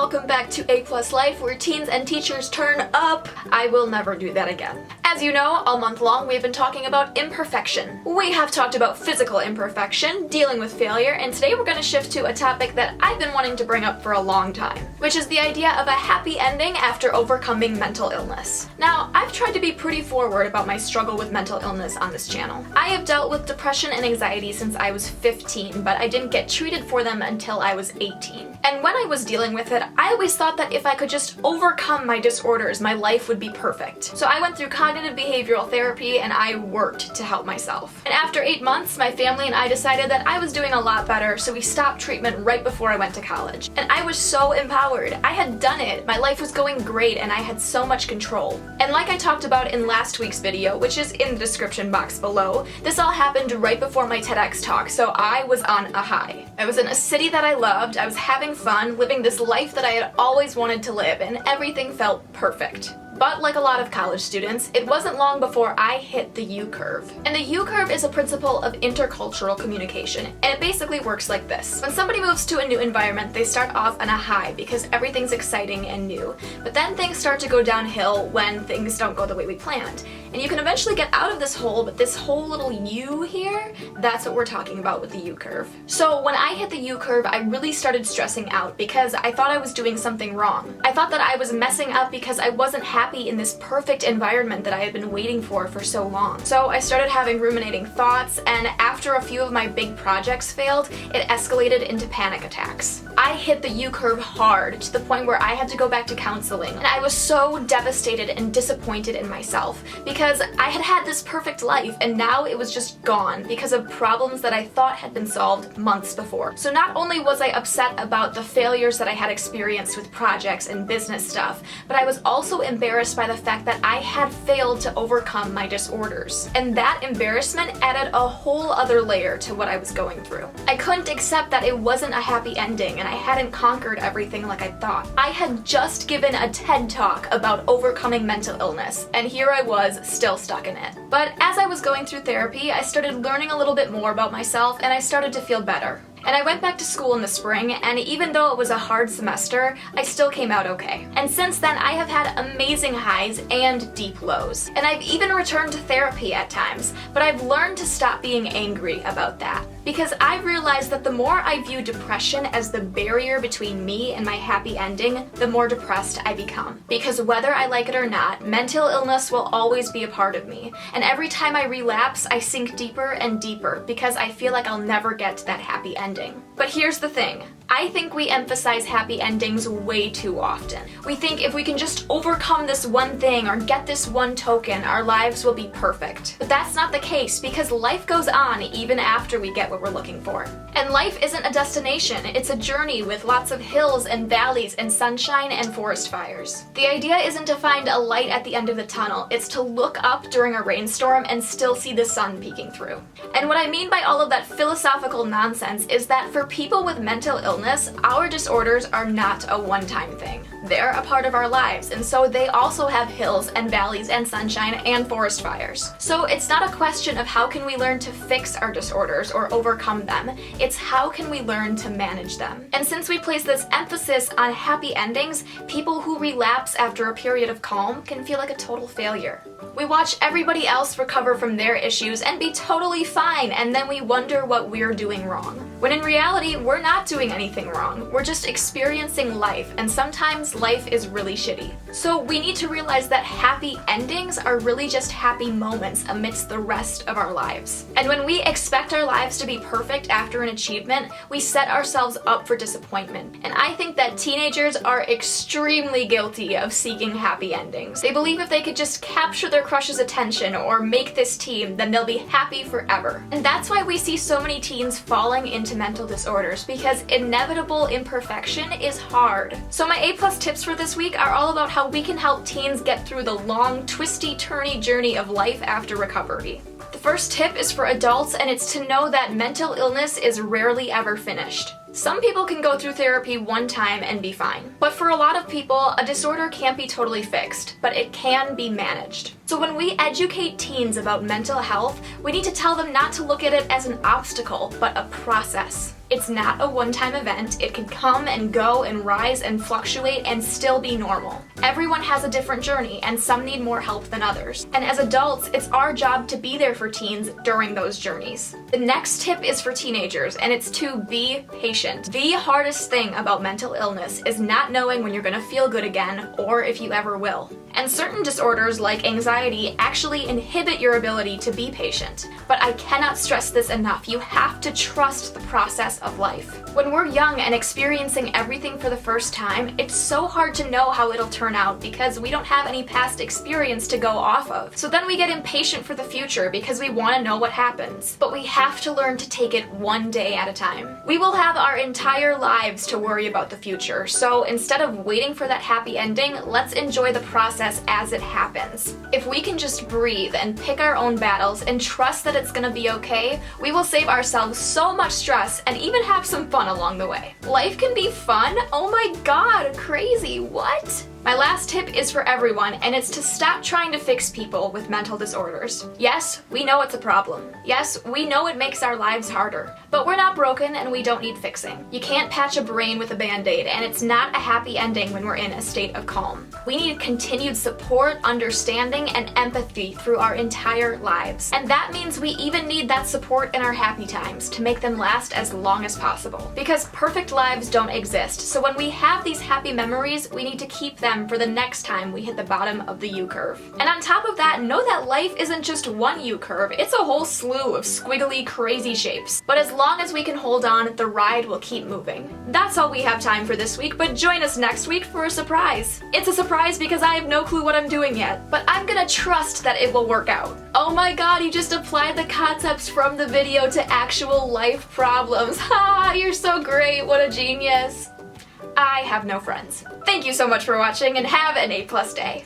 welcome back to A+ Life, where teens and teachers turn up. I will never do that again. As you know, all month long we've been talking about imperfection. We have talked about physical imperfection, dealing with failure, and today we're going to shift to a topic that I've been wanting to bring up for a long time, which is the idea of a happy ending after overcoming mental illness. Now, I've tried to be pretty forward about my struggle with mental illness on this channel. I have dealt with depression and anxiety since I was 15, but I didn't get treated for them until I was 18. And when I was dealing with it, I always thought that if I could just overcome my disorders, my life would be perfect. So I went through cognitive behavioral therapy and I worked to help myself. And after 8 months, my family and I decided that I was doing a lot better, so we stopped treatment right before I went to college. And I was so empowered. I had done it. My life was going great and I had so much control. And like I talked about in last week's video, which is in the description box below, this all happened right before my TEDx talk, so I was on a high. I was in a city that I loved, I was having fun, living this life that I had always wanted to live, and everything felt perfect. But like a lot of college students, it wasn't long before I hit the U-curve. And the U-curve is a principle of intercultural communication, and it basically works like this. When somebody moves to a new environment, they start off on a high because everything's exciting and new. But then things start to go downhill when things don't go the way we planned. And you can eventually get out of this hole, but this whole little U here, that's what we're talking about with the U-curve. So when I hit the U-curve, I really started stressing out because I thought I was doing something wrong. I thought that I was messing up because I wasn't happy in this perfect environment that I had been waiting for so long. So I started having ruminating thoughts, and after a few of my big projects failed, it escalated into panic attacks. I hit the U-curve hard to the point where I had to go back to counseling, and I was so devastated and disappointed in myself because I had had this perfect life and now it was just gone because of problems that I thought had been solved months before. So not only was I upset about the failures that I had experienced with projects and business stuff, but I was also embarrassed by the fact that I had failed to overcome my disorders. And that embarrassment added a whole other layer to what I was going through. I couldn't accept that it wasn't a happy ending and I hadn't conquered everything like I thought. I had just given a TED talk about overcoming mental illness, and here I was still stuck in it. But as I was going through therapy, I started learning a little bit more about myself and I started to feel better. And I went back to school in the spring, and even though it was a hard semester, I still came out okay. And since then, I have had amazing highs and deep lows. And I've even returned to therapy at times, but I've learned to stop being angry about that. Because I've realized that the more I view depression as the barrier between me and my happy ending, the more depressed I become. Because whether I like it or not, mental illness will always be a part of me. And every time I relapse, I sink deeper and deeper because I feel like I'll never get to that happy ending. But here's the thing. I think we emphasize happy endings way too often. We think if we can just overcome this one thing or get this one token, our lives will be perfect. But that's not the case because life goes on even after we get what we're looking for. And life isn't a destination, it's a journey with lots of hills and valleys and sunshine and forest fires. The idea isn't to find a light at the end of the tunnel, it's to look up during a rainstorm and still see the sun peeking through. And what I mean by all of that philosophical nonsense is that for people with mental illness, our disorders are not a one-time thing. They're a part of our lives, and so they also have hills and valleys and sunshine and forest fires. So it's not a question of how can we learn to fix our disorders or overcome them, it's how can we learn to manage them. And since we place this emphasis on happy endings, people who relapse after a period of calm can feel like a total failure. We watch everybody else recover from their issues and be totally fine, and then we wonder what we're doing wrong. When in reality, we're not doing anything wrong. We're just experiencing life, and sometimes life is really shitty. So we need to realize that happy endings are really just happy moments amidst the rest of our lives. And when we expect our lives to be perfect after an achievement, we set ourselves up for disappointment. And I think that teenagers are extremely guilty of seeking happy endings. They believe if they could just capture their crush's attention or make this team, then they'll be happy forever. And that's why we see so many teens falling into mental disorders, because inevitable imperfection is hard. So my A+ tips for this week are all about how we can help teens get through the long, twisty-turny journey of life after recovery. The first tip is for adults, and it's to know that mental illness is rarely ever finished. Some people can go through therapy one time and be fine. But for a lot of people, a disorder can't be totally fixed, but it can be managed. So when we educate teens about mental health, we need to tell them not to look at it as an obstacle, but a process. It's not a one-time event. It can come and go and rise and fluctuate and still be normal. Everyone has a different journey, and some need more help than others. And as adults, it's our job to be there for teens during those journeys. The next tip is for teenagers, and it's to be patient. The hardest thing about mental illness is not knowing when you're gonna feel good again, or if you ever will. And certain disorders like anxiety actually inhibit your ability to be patient. But I cannot stress this enough. You have to trust the process of life. When we're young and experiencing everything for the first time, it's so hard to know how it'll turn out because we don't have any past experience to go off of. So then we get impatient for the future because we want to know what happens. But we have to learn to take it one day at a time. We will have our entire lives to worry about the future, so instead of waiting for that happy ending, let's enjoy the process as it happens. If we can just breathe and pick our own battles and trust that it's gonna be okay, we will save ourselves so much stress and even have some fun along the way. Life can be fun? Oh my god, crazy, what? My last tip is for everyone, and it's to stop trying to fix people with mental disorders. Yes, we know it's a problem. Yes, we know it makes our lives harder. But we're not broken and we don't need fixing. You can't patch a brain with a band-aid, and it's not a happy ending when we're in a state of calm. We need continued support, understanding, and empathy through our entire lives. And that means we even need that support in our happy times to make them last as long as possible. Because perfect lives don't exist, so when we have these happy memories, we need to keep them for the next time we hit the bottom of the U-curve. And on top of that, know that life isn't just one U-curve, it's a whole slew of squiggly, crazy shapes. But as long as we can hold on, the ride will keep moving. That's all we have time for this week, but join us next week for a surprise. It's a surprise because I have no clue what I'm doing yet, but I'm gonna trust that it will work out. Oh my god, you just applied the concepts from the video to actual life problems. Ha, you're so great, what a genius. I have no friends. Thank you so much for watching and have an A+ day.